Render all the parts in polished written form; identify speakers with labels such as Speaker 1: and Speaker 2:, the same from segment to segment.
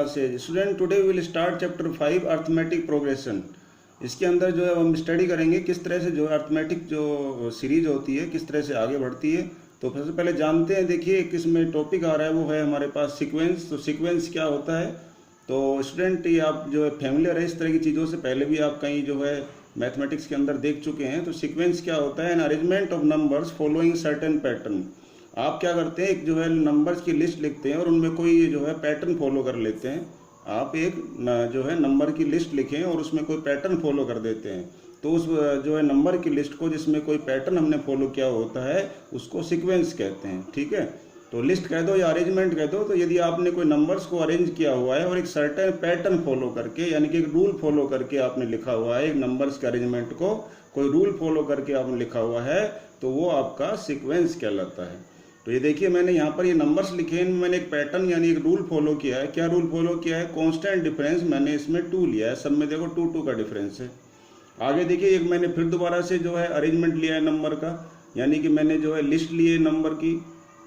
Speaker 1: Classes. Student, today we will start chapter 5 arithmetic progression. इसके अंदर जो है हम स्टडी करेंगे किस तरह से जो अर्थमेटिक जो सीरीज होती है किस तरह से आगे बढ़ती है। तो सबसे पहले जानते हैं, देखिए किस में टॉपिक आ रहा है, वो है हमारे पास सीक्वेंस। तो सीक्वेंस क्या होता है? तो स्टूडेंट, ये आप जो है फैमिलियर है इस तरह की चीज़ों से, पहले भी आप कहीं जो है मैथमेटिक्स के अंदर देख चुके हैं। तो सीक्वेंस क्या होता है? An arrangement of numbers following certain pattern. आप क्या करते हैं, एक जो है नंबर्स की लिस्ट लिखते हैं और उनमें कोई जो है पैटर्न फॉलो कर लेते हैं। आप एक जो है नंबर की लिस्ट लिखें और उसमें कोई पैटर्न फॉलो कर देते हैं, तो उस जो है नंबर की लिस्ट को जिसमें कोई पैटर्न हमने फॉलो किया होता है उसको सीक्वेंस कहते हैं। ठीक है, तो लिस्ट कह दो या अरेंजमेंट कह दो। तो यदि आपने कोई नंबर्स को अरेंज किया हुआ है और एक सर्टेन पैटर्न फॉलो करके, यानी कि एक रूल फॉलो करके आपने लिखा हुआ है, एक नंबर्स के अरेंजमेंट को कोई रूल फॉलो करके आपने लिखा हुआ है, तो वो आपका सीक्वेंस कहलाता है। तो ये देखिए, मैंने यहाँ पर ये नंबर्स लिखे हैं, मैंने एक पैटर्न यानी एक रूल फॉलो किया है। क्या रूल फॉलो किया है? कांस्टेंट डिफरेंस मैंने इसमें 2 लिया है, सब में देखो 2 2 का डिफरेंस है। आगे देखिए, एक मैंने फिर दोबारा से जो है अरेंजमेंट लिया है नंबर का, यानी कि मैंने जो है लिस्ट ली है नंबर की,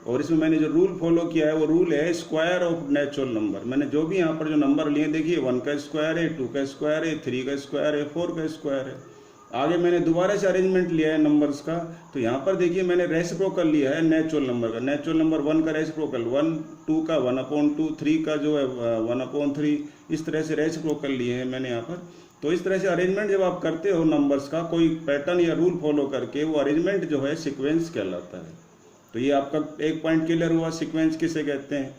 Speaker 1: और इसमें मैंने जो रूल फॉलो किया है वो रूल है स्क्वायर ऑफ नेचुरल नंबर। मैंने जो भी यहाँ पर जो नंबर लिए देखिए 1 का स्क्वायर है, 2 का स्क्वायर है, 3 का स्क्वायर है, 4 का स्क्वायर है। आगे मैंने दोबारा से अरेंजमेंट लिया है नंबर्स का, तो यहाँ पर देखिए मैंने रेसिप्रोकल लिया है नेचुरल नंबर का। नेचुरल नंबर 1 का रेसिप्रोकल 1, 2 का 1/2, 3 का जो है 1/3, इस तरह से रेसिप्रोकल लिए हैं मैंने यहाँ पर। तो इस तरह से अरेंजमेंट जब आप करते हो नंबर्स का कोई पैटर्न या रूल फॉलो करके, वो अरेंजमेंट जो है सीक्वेंस कहलाता है। तो ये आपका एक पॉइंट क्लियर हुआ, सीक्वेंस किसे कहते हैं।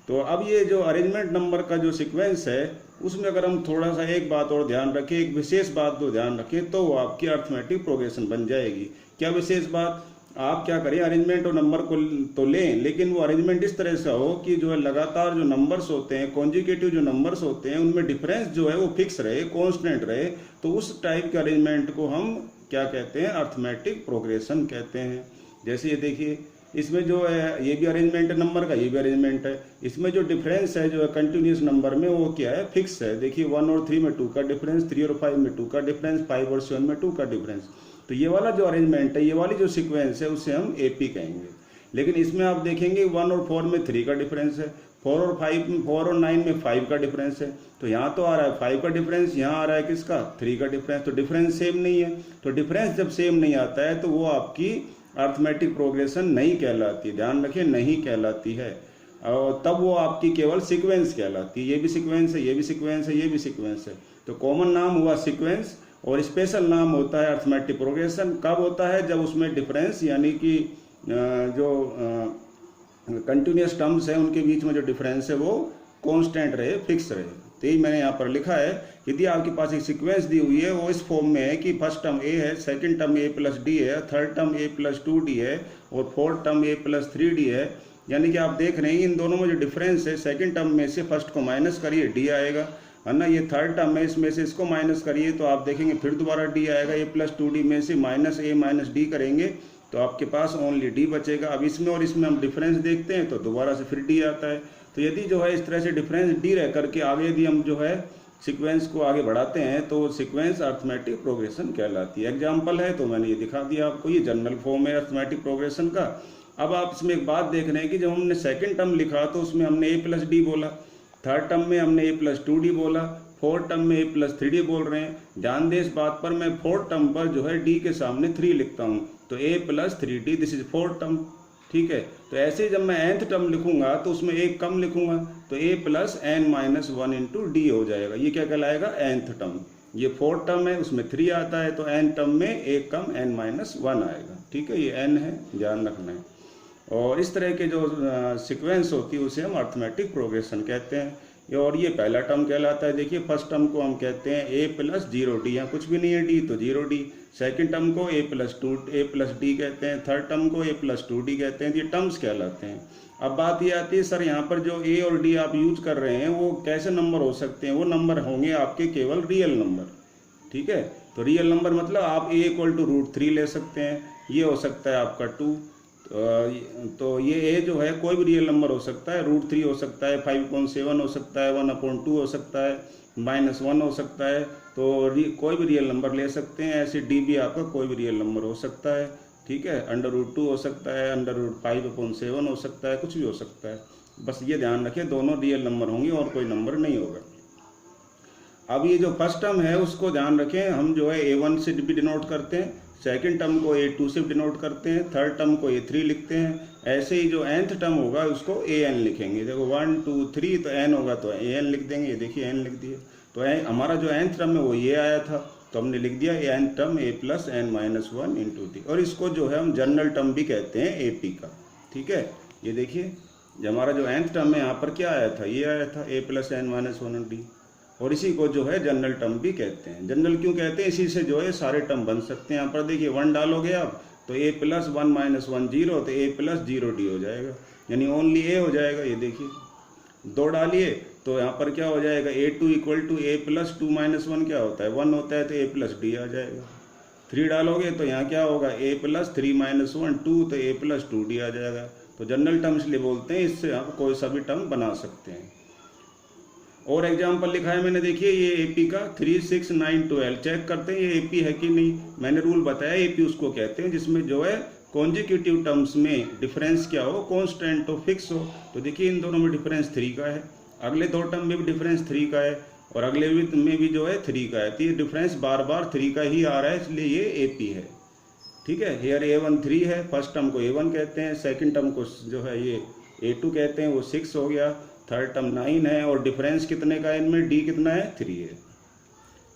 Speaker 1: तो अब ये जो अरेंजमेंट नंबर का जो सीक्वेंस है, उसमें अगर हम थोड़ा सा एक बात और ध्यान रखें, एक विशेष बात तो ध्यान रखें, तो वो आपकी अर्थमेटिक प्रोग्रेशन बन जाएगी। क्या विशेष बात? आप क्या करें, अरेंजमेंट और नंबर को तो लें, लेकिन वो अरेंजमेंट इस तरह से हो कि जो है लगातार जो नंबर्स होते हैं, कॉन्जुगेटिव जो नंबर्स होते हैं, उनमें डिफरेंस जो है वो फिक्स रहे, कॉन्स्टेंट रहे। तो उस टाइप के अरेंजमेंट को हम क्या कहते हैं? अर्थमेटिक प्रोग्रेशन कहते हैं। जैसे ये देखिए, इसमें जो है ये भी अरेंजमेंट है नंबर का, ये भी अरेंजमेंट है। इसमें जो डिफरेंस है जो है कंटिन्यूस नंबर में, वो क्या है? फिक्स है। देखिए 1 और 3 में 2 का डिफरेंस, 3 और 5 में 2 का डिफरेंस, 5 और 7 में 2 का डिफरेंस। तो ये वाला जो अरेंजमेंट है, ये वाली जो सीक्वेंस है, उसे हम एपी कहेंगे। लेकिन इसमें आप देखेंगे 1 और 4 में 3 का डिफरेंस है, 4 और 9 में 5 का डिफरेंस है। तो यहाँ तो आ रहा है 5 का डिफरेंस, यहाँ आ रहा है किसका? 3 का डिफरेंस। तो डिफरेंस सेम नहीं है। तो डिफरेंस जब सेम नहीं आता है तो वो आपकी अर्थमेटिक प्रोग्रेशन नहीं कहलाती। ध्यान रखिए, नहीं कहलाती है। और तब वो आपकी केवल सीक्वेंस कहलाती है। ये भी सीक्वेंस है, ये भी सीक्वेंस है, ये भी सीक्वेंस है। तो कॉमन नाम हुआ सीक्वेंस और स्पेशल नाम होता है अर्थमेटिक प्रोग्रेशन। कब होता है? जब उसमें डिफरेंस यानी कि जो कंटिन्यूस टर्म्स है उनके बीच में जो डिफरेंस है वो कांस्टेंट रहे, फिक्स रहे। तो यही मैंने यहाँ पर लिखा है, यदि आपके पास एक सीक्वेंस दी हुई है, वो इस फॉर्म में है कि फर्स्ट टर्म ए है, सेकंड टर्म ए प्लस डी है, थर्ड टर्म ए प्लस 2d है और फोर्थ टर्म ए प्लस 3d है। यानी कि आप देख रहे हैं इन दोनों में जो डिफरेंस है, सेकंड टर्म में से फर्स्ट को माइनस करिए, डी आएगा, है ना। ये थर्ड टर्म है, इसमें से इसको माइनस करिए तो आप देखेंगे फिर दोबारा डी आएगा। ए प्लस 2d में से माइनस ए माइनस डी करेंगे तो आपके पास ओनली डी बचेगा। अब इसमें और इसमें हम डिफरेंस देखते हैं तो दोबारा से फिर डी आता है। तो यदि जो है इस तरह से डिफरेंस डी रह करके आगे यदि हम जो है सीक्वेंस को आगे बढ़ाते हैं तो सीक्वेंस अर्थमेटिक प्रोग्रेशन कहलाती है। एग्जाम्पल है तो मैंने ये दिखा दिया आपको, ये जनरल फॉर्म है अर्थमेटिक प्रोग्रेशन का। अब आप इसमें एक बात देख रहे हैं कि जब हमने सेकंड टर्म लिखा तो उसमें हमने ए प्लस डी बोला, थर्ड टर्म में हमने ए प्लस 2d बोला, फोर्थ टर्म में ए प्लस 3d बोल रहे हैं। ध्यान दें इस बात पर, मैं फोर्थ टर्म पर जो है डी के सामने 3 लिखता हूँ, तो a plus 3d, this is fourth term. ठीक है, तो ऐसे जब मैं nth टर्म लिखूंगा तो उसमें एक कम लिखूंगा तो a plus n minus 1 into D हो जाएगा। ये क्या कहलाएगा? nth term. ये फोर्थ टर्म है, उसमें 3 आता है, तो n टर्म में एक कम n माइनस 1 आएगा। ठीक है, ये n है, ध्यान रखना है। और इस तरह के जो सीक्वेंस होती है उसे हम अर्थमेटिक प्रोग्रेशन कहते हैं। और ये पहला टर्म कहलाता है। देखिए फर्स्ट टर्म को हम कहते हैं a प्लस 0d, यहाँ कुछ भी नहीं है d तो 0d। सेकंड टर्म को a प्लस d कहते हैं, थर्ड टर्म को a प्लस 2d कहते हैं। ये टर्म्स कहलाते हैं। अब बात ये आती है, सर यहाँ पर जो a और d आप यूज कर रहे हैं वो कैसे नंबर हो सकते हैं? वो नंबर होंगे आपके केवल रियल नंबर। ठीक है, तो रियल नंबर मतलब आप a इक्वल टू √3 ले सकते हैं, ये हो सकता है आपका 2। तो ये ए जो है कोई भी रियल नंबर हो सकता है, √3 हो सकता है, 5.7 हो सकता है, 1/2 हो सकता है, -1 हो सकता है। तो कोई भी रियल नंबर ले सकते हैं। ऐसे डी भी आपका कोई भी रियल नंबर हो सकता है। ठीक है, √2 हो सकता है, √5/7 हो सकता है, कुछ भी हो सकता है। बस ये ध्यान रखें, दोनों रियल नंबर होंगे और कोई नंबर नहीं होगा। अब ये जो फर्स्ट टर्म है उसको ध्यान रखें, हम जो है A1 से भी डिनोट करते हैं, सेकंड टर्म को A2 से डिनोट करते हैं, थर्ड टर्म को A3 लिखते हैं। ऐसे ही जो nth टर्म होगा उसको AN लिखेंगे। देखो 1 2 3 तो n होगा तो AN लिख देंगे, ये देखिए n लिख दिए। तो हमारा जो nth टर्म है वो ये आया था, तो हमने लिख दिया nth term A + n-1 × t। और इसको जो है हम जनरल टर्म भी कहते हैं AP का, ठीक है। ये देखिए जो हमारा जो nth टर्म है यहाँ पर क्या आया था, ये आया था A + n-1 × t, और इसी को जो है जनरल टर्म भी कहते हैं। जनरल क्यों कहते हैं, इसी से जो है सारे टर्म बन सकते हैं। यहाँ पर देखिए 1 डालोगे आप तो A + 1 - 1 0, तो A + 0d हो जाएगा, यानी ओनली A हो जाएगा। ये देखिए 2 डालिए तो यहाँ पर क्या हो जाएगा, A2 = A + 2 - 1 क्या होता है, 1 होता है, तो A + d आ जाएगा। 3 डालोगे तो यहाँ क्या होगा, A + 3 - 1 2, तो A + 2d आ जाएगा। तो जनरल टर्म इसलिए बोलते हैं, इससे आप कोई सा भी टर्म बना सकते हैं। और एग्जाम्पल लिखा है मैंने, देखिए ये AP का 3 6 9 12, चेक करते हैं ये AP है कि नहीं। मैंने रूल बताया, AP उसको कहते हैं जिसमें जो है कॉन्जिक्यूटिव टर्म्स में डिफरेंस क्या हो, कांस्टेंट हो, फिक्स हो। तो देखिए इन दोनों में डिफरेंस 3 का है, अगले 2 टर्म में भी डिफरेंस 3 का है, और अगले में भी जो है 3 का है। तो ये डिफरेंस बार बार 3 का ही आ रहा है, इसलिए ये AP है, ठीक है। हेयर A1 3 है, फर्स्ट टर्म को A1 कहते हैं, सेकंड टर्म को जो है ये A2 कहते हैं, वो 6 हो गया, थर्ड टर्म 9 है, और डिफरेंस कितने का है इनमें, D कितना है, 3 है,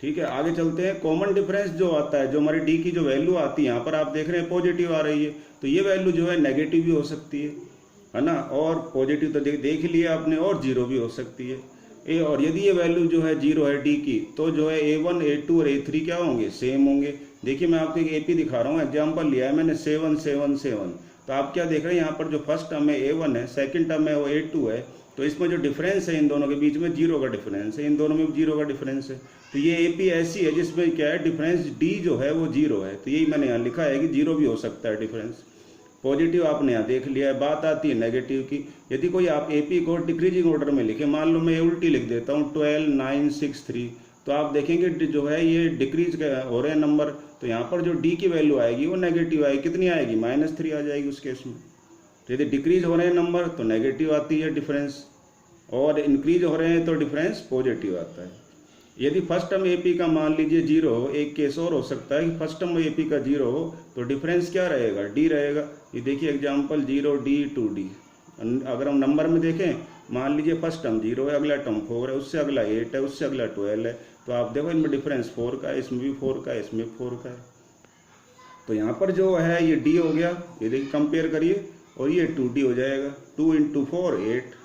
Speaker 1: ठीक है। आगे चलते हैं। कॉमन डिफरेंस जो आता है, जो हमारी D की जो वैल्यू आती है, यहाँ पर आप देख रहे हैं पॉजिटिव आ रही है, तो ये वैल्यू जो है नेगेटिव भी हो सकती है ना, और पॉजिटिव तो देख लिया आपने, और 0 भी हो सकती है। और यदि ये वैल्यू जो है 0 है D की, तो जो है A1 A2 और A3 क्या होंगे, सेम होंगे। देखिए मैं आपको एक AP दिखा रहा हूँ, एग्जाम्पल लिया है मैंने 7 7 7। तो आप क्या देख रहे हैं, यहाँ पर जो फर्स्ट टर्म है A1 है, सेकंड टर्म है वो A2 है, तो इसमें जो डिफरेंस है इन दोनों के बीच में 0 का डिफरेंस है, इन दोनों में 0 का डिफरेंस है। तो ये AP ऐसी है जिसमें क्या है, डिफरेंस D जो है वो 0 है। तो यही मैंने यहाँ लिखा है कि 0 भी हो सकता है डिफरेंस। पॉजिटिव आपने यहाँ देख लिया है। बात आती है नेगेटिव की। यदि कोई आप AP को डिक्रीजिंग ऑर्डर में लिखे, मान लो मैं उल्टी लिख देता हूँ 12 9 6 3, तो आप देखेंगे जो है ये डिक्रीज हो रहे हैं नंबर, तो यहाँ पर जो D की वैल्यू आएगी वो नेगेटिव आएगी, कितनी आएगी, -3 आ जाएगी उस केस में। तो यदि डिक्रीज हो रहे हैं नंबर तो नेगेटिव आती है डिफरेंस, और इंक्रीज हो रहे हैं तो डिफरेंस पॉजिटिव आता है। यदि फर्स्ट टर्म AP का मान लीजिए 0 हो, एक केस और हो सकता है कि फर्स्ट टर्म AP का 0 हो, तो डिफरेंस क्या रहेगा, D रहेगा। ये देखिए एग्जांपल 0 D 2D। अगर हम नंबर में देखें, मान लीजिए फर्स्ट टर्म 0 है, अगला टर्म 4 है, उससे अगला 8 है, उससे अगला 12 है, तो आप देखो इनमें डिफरेंस 4 का है, इसमें भी 4 का है, इसमें 4 का है। तो यहाँ पर जो है ये D हो गया, ये देखिए कंपेयर करिए, और ये 2D हो जाएगा, 2 × 4 8,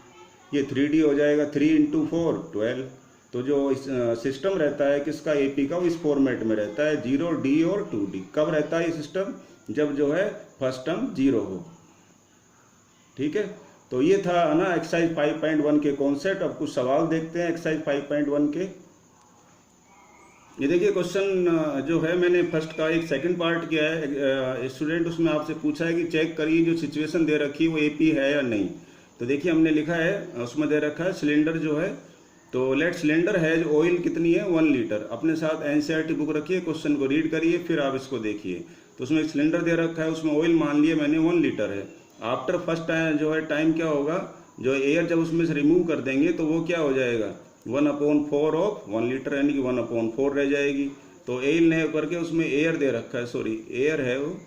Speaker 1: ये 3D हो जाएगा, 3 × 4 12। तो जो इस सिस्टम रहता है किसका, AP का, वो इस फॉर्मेट में रहता है, 0 D और 2D। कब रहता है ये सिस्टम, जब जो है फर्स्ट टर्म 0 हो, ठीक है। तो ये था ना एक्सरसाइज 5.1 के कॉन्सेप्ट। अब कुछ सवाल देखते हैं एक्सरसाइज 5.1 के। ये देखिए क्वेश्चन जो है मैंने फर्स्ट का एक सेकंड पार्ट किया है, स्टूडेंट उसमें आपसे पूछा है कि चेक करिए जो सिचुएशन दे रखी है वो AP है या नहीं। तो देखिए हमने लिखा है, उसमें दे रखा है सिलेंडर जो है, तो लेट सिलेंडर है, ऑयल कितनी है, 1 लीटर। अपने साथ NCERT बुक रखिए, क्वेश्चन को रीड करिए, फिर आप इसको देखिए। तो उसमें एक सिलेंडर दे रखा है, उसमें ऑयल मान लिया मैंने 1 लीटर है। आफ्टर फर्स्ट टाइम जो है टाइम क्या होगा, जो एयर जब उसमें से रिमूव कर देंगे तो वो क्या हो जाएगा, 1/4 ऑफ 1 लीटर, यानी कि 1/4 रह जाएगी। तो एल ने करके उसमें एयर दे रखा है, सॉरी एयर है वो,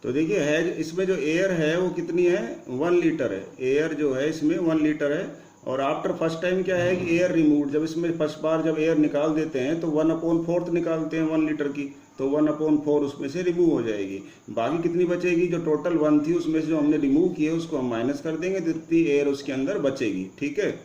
Speaker 1: तो देखिए है इसमें जो एयर है वो कितनी है, 1 लीटर है। एयर जो है इसमें 1 लीटर है, और आफ्टर फर्स्ट टाइम क्या है कि एयर रिमूव, जब इसमें फर्स्ट बार जब एयर निकाल देते हैं तो 1/4 निकालते हैं 1 लीटर की, तो 1/4 उसमें से रिमूव हो जाएगी। बाकी कितनी बचेगी, जो टोटल 1 थी उसमें से जो हमने रिमूव किए उसको हम माइनस कर देंगे, जितनी एयर उसके अंदर बचेगी, ठीक है।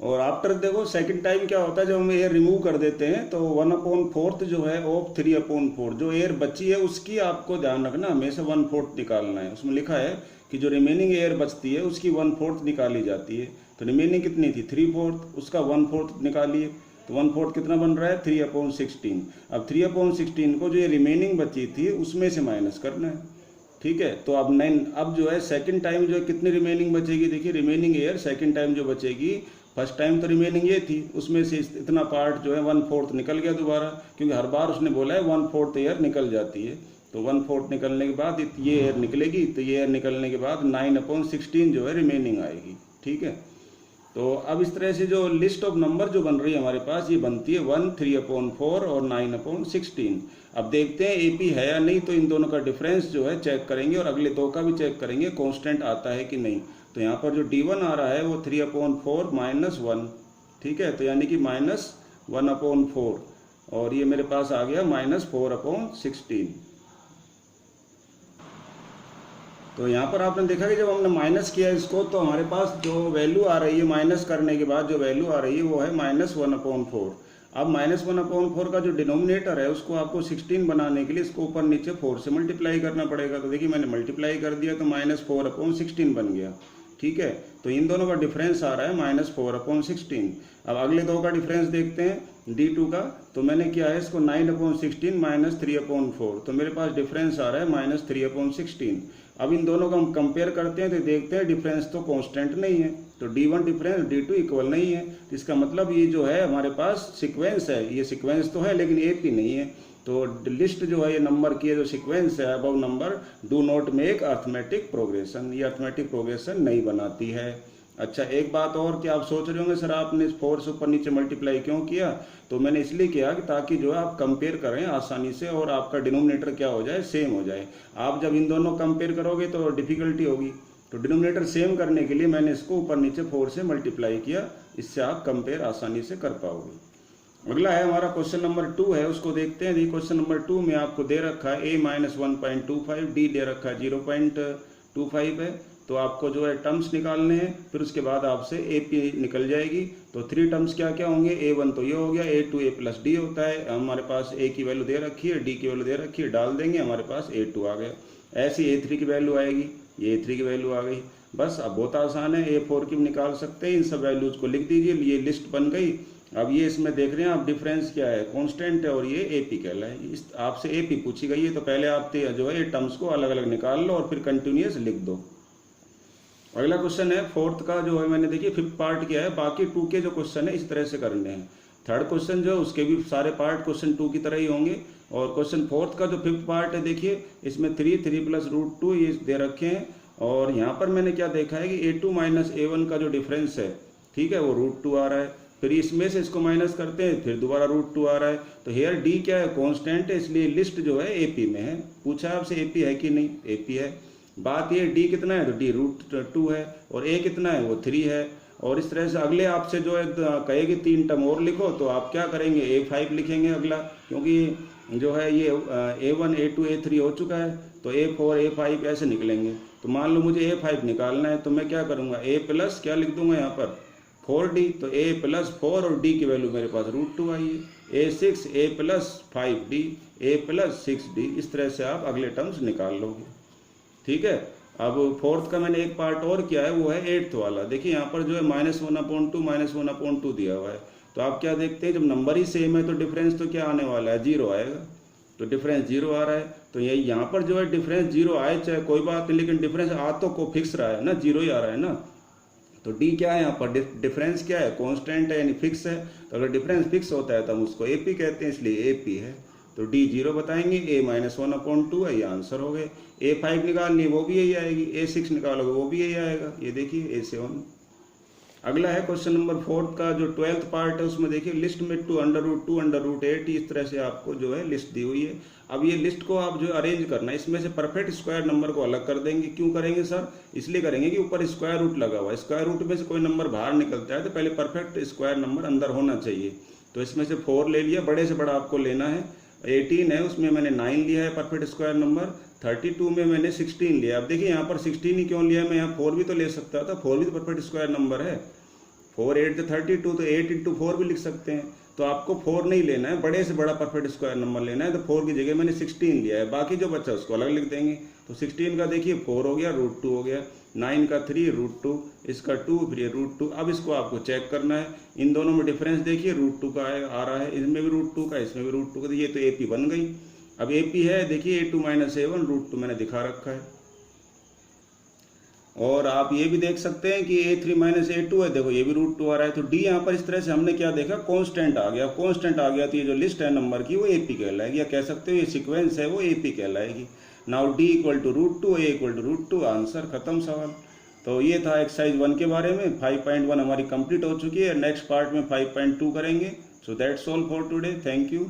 Speaker 1: और आफ्टर देखो सेकंड टाइम क्या होता है, जब हम एयर रिमूव कर देते हैं तो 1/4 जो है ऑफ 3/4, जो एयर बची है उसकी आपको ध्यान रखना, हमेशा 1/4 निकालना है। उसमें लिखा है कि जो रिमेनिंग एयर बचती है उसकी 1/4 निकाली जाती है। तो रिमेनिंग कितनी थी, 3/4, उसका 1/4 निकालिए, तो 1/4 कितना बन रहा है, 3/16। अब 3/16 को जो ये रिमेनिंग बची थी उसमें से माइनस करना है, ठीक है। तो अब 9, अब जो है सेकंड टाइम जो है कितनी रिमेनिंग बचेगी, देखिए रिमेनिंग एयर सेकंड टाइम जो बचेगी, फर्स्ट टाइम तो रिमेनिंग ये थी, उसमें से इतना पार्ट जो है 1/4 निकल गया दोबारा, क्योंकि हर बार उसने बोला है 1/4 एयर निकल जाती है। तो 1/4 निकलने के बाद ये एयर निकलेगी, तो ये एयर निकलने के बाद 9/16 जो है रिमेनिंग आएगी। ठीक है, तो अब इस तरह से जो लिस्ट ऑफ नंबर जो बन रही है हमारे पास, ये बनती है 1, 3/4 और 9/16। अब देखते हैं AP है या नहीं, तो इन दोनों का डिफरेंस जो है चेक करेंगे और अगले दो का भी चेक करेंगे कांस्टेंट आता है कि नहीं। तो यहाँ पर जो D1 आ रहा है वो 3/4 -1, ठीक है, तो यानी कि -1/4, और ये मेरे पास आ गया -4/16। तो यहाँ पर आपने देखा कि जब हमने माइनस किया इसको, तो हमारे पास जो वैल्यू आ रही है माइनस करने के बाद जो वैल्यू आ रही है वो है -1/4। अब -1/4 का जो डिनोमिनेटर है उसको आपको 16 बनाने के लिए इसको ऊपर नीचे 4 से मल्टीप्लाई करना पड़ेगा। तो देखिए मैंने मल्टीप्लाई कर दिया तो -4/16 बन गया। ठीक है, तो इन दोनों का डिफरेंस आ रहा है -4/16। अब अगले दो का डिफरेंस देखते हैं D2 का, तो मैंने किया है इसको 9/16 -3/4, तो मेरे पास डिफरेंस आ रहा है -3/16। अब इन दोनों का हम कंपेयर करते हैं तो देखते हैं डिफरेंस तो कांस्टेंट नहीं है, तो D1 डिफरेंस D2 इक्वल नहीं है। इसका मतलब ये जो है हमारे पास सीक्वेंस है, ये सीक्वेंस तो है लेकिन AP नहीं है। तो लिस्ट जो है ये नंबर की जो सीक्वेंस है above number do not make arithmetic progression, ये अर्थमेटिक प्रोग्रेशन नहीं बनाती है। अच्छा, एक बात और कि आप सोच रहे होंगे सर आपने 4 से ऊपर नीचे मल्टीप्लाई क्यों किया, तो मैंने इसलिए किया कि ताकि जो है आप कंपेयर करें आसानी से और आपका डिनोमिनेटर क्या हो जाए, सेम हो जाए। आप जब इन दोनों कंपेयर करोगे तो डिफिकल्टी होगी, तो डिनोमिनेटर सेम करने के लिए मैंने इसको ऊपर नीचे 4 से मल्टीप्लाई किया, इससे आप कंपेयर आसानी से कर पाओगे। अगला है हमारा क्वेश्चन नंबर 2 है, उसको देखते हैं। क्वेश्चन नंबर 2 में आपको दे रखा है A -1.25, D दे रखा है 0.25 है। तो आपको जो है टर्म्स निकालने हैं, फिर उसके बाद आपसे AP निकल जाएगी। तो 3 टर्म्स क्या क्या होंगे, A1 तो ये हो गया, A2 A + D होता है, हमारे पास A की वैल्यू दे रखी है, D की वैल्यू दे रखी है, डाल देंगे हमारे पास A2 आ गया। ऐसी A3 की वैल्यू आएगी, ये A3 की वैल्यू आ गई। बस अब बहुत आसान है, A4 की भी निकाल सकते हैं। इन सब वैल्यूज को लिख दीजिए, ये लिस्ट बन गई। अब ये इसमें देख रहे हैं आप डिफरेंस क्या है, कांस्टेंट है और ये AP कहलाए। इस आपसे AP पूछी गई है, तो पहले आप जो है ये टर्म्स को अलग अलग निकाल लो और फिर कंटिन्यूअस लिख दो। अगला क्वेश्चन है 4th का, जो है मैंने देखिए 5th पार्ट किया है, बाकी 2 के जो क्वेश्चन है इस तरह से करने हैं। 3rd क्वेश्चन जो है उसके भी सारे पार्ट क्वेश्चन 2 की तरह ही होंगे। और क्वेश्चन 4th का जो 5th पार्ट है, देखिए इसमें 3 + √2 ये दे रखे हैं। और यहाँ पर मैंने क्या देखा है कि A2 - A1 का जो डिफरेंस है, ठीक है, वो √2 आ रहा है। फिर इसमें से इसको माइनस करते हैं, फिर दोबारा √2 आ रहा है। तो हेयर D क्या है, कांस्टेंट है, इसलिए लिस्ट जो है AP में है। पूछा आपसे AP है कि नहीं, AP है। बात ये D कितना है, तो D √2 है, और A कितना है, वो 3 है। और इस तरह से अगले आपसे जो है कहेगी 3 टर्म और लिखो, तो आप क्या करेंगे, A5 लिखेंगे अगला, क्योंकि जो है ये A1 A2 A3 हो चुका है, तो A4 A5 ऐसे निकलेंगे। तो मान लो मुझे A5 निकालना है, तो मैं क्या करूँगा, A+ क्या लिख दूंगा यहाँ पर 4D, तो A + 4 और D की वैल्यू मेरे पास √2 आई है। A6 A + 5D A + 6D, इस तरह से आप अगले टर्म्स निकाल लोगे। ठीक है, अब 4th का मैंने एक पार्ट और किया है, वो है 8th वाला। देखिए यहाँ पर जो है -1/2 -1/2 दिया हुआ है। तो आप क्या देखते हैं, जब नंबर ही सेम है तो डिफरेंस तो क्या आने वाला है, 0 आएगा। तो डिफरेंस 0 आ रहा है, तो यही यहाँ पर जो है डिफरेंस 0 आए चाहे कोई बात नहीं, लेकिन डिफरेंस आ तो को फिक्स रहा है ना, 0 ही आ रहा है ना। तो D क्या है यहाँ पर, डिफरेंस क्या है, कांस्टेंट है यानी फिक्स है। तो अगर डिफरेंस फिक्स होता है तो हम उसको AP कहते हैं, इसलिए AP है। तो D 0 बताएंगे, A -1/2 है, ये आंसर हो गए। A5 निकालनी वो भी यही आएगी, A6 निकालोगे वो भी यही आएगा, ये देखिए A7। अगला है क्वेश्चन नंबर 4th का, जो 12th पार्ट है, उसमें देखिए लिस्ट में 2 √2 √8 इस तरह से आपको जो है लिस्ट दी हुई है। अब ये लिस्ट को आप जो अरेंज करना है, इसमें से परफेक्ट स्क्वायर नंबर को अलग कर देंगे। क्यों करेंगे सर, इसलिए करेंगे कि ऊपर स्क्वायर रूट लगा हुआ है, स्क्वायर रूट में से कोई नंबर बाहर निकलता है तो पहले परफेक्ट स्क्वायर नंबर अंदर होना चाहिए। तो इसमें से 4 ले लिया, बड़े से बड़ा आपको लेना है। 18 है, उसमें मैंने 9 लिया है परफेक्ट स्क्वायर नंबर। 32 में मैंने 16 लिया। अब देखिए यहाँ पर 16 ही क्यों लिया है, मैं यहाँ 4 भी तो ले सकता था, 4 भी तो परफेक्ट स्क्वायर नंबर है। 4 8 32, तो 8 × 4 भी लिख सकते हैं। तो आपको 4 नहीं लेना है, बड़े से बड़ा परफेक्ट स्क्वायर नंबर लेना है। तो 4 की जगह मैंने 16 लिया है, बाकी जो बचा उसको अलग लिख देंगे। तो 16 का देखिए 4 हो गया, √2 हो गया, 9 का 3 √2, इसका 2, फिर ये √2। अब इसको आपको चेक करना है, इन दोनों में डिफरेंस देखिए √2 का आ रहा है, इसमें भी √2 का, इसमें भी √2 का, तो ये तो AP बन गई। अब AP है, देखिए A2 - A1 √2 मैंने दिखा रखा है। और आप ये भी देख सकते हैं कि a3 माइनस a2 है, देखो ये भी √2 आ रहा है। तो d यहाँ पर इस तरह से हमने क्या देखा, कांस्टेंट आ गया। कांस्टेंट आ गया तो ये जो लिस्ट है नंबर की वो AP कहलाएगी, या कह सकते हो ये सीक्वेंस है वो AP कहलाएगी। Now d equal to √2, a equal to √2, answer खत्म सवाल। तो ये था एक्सरसाइज 1 के बारे में। 5.1 हमारी कंप्लीट हो चुकी है। नेक्स्ट पार्ट में 5.2 करेंगे। So that's all for today. Thank you.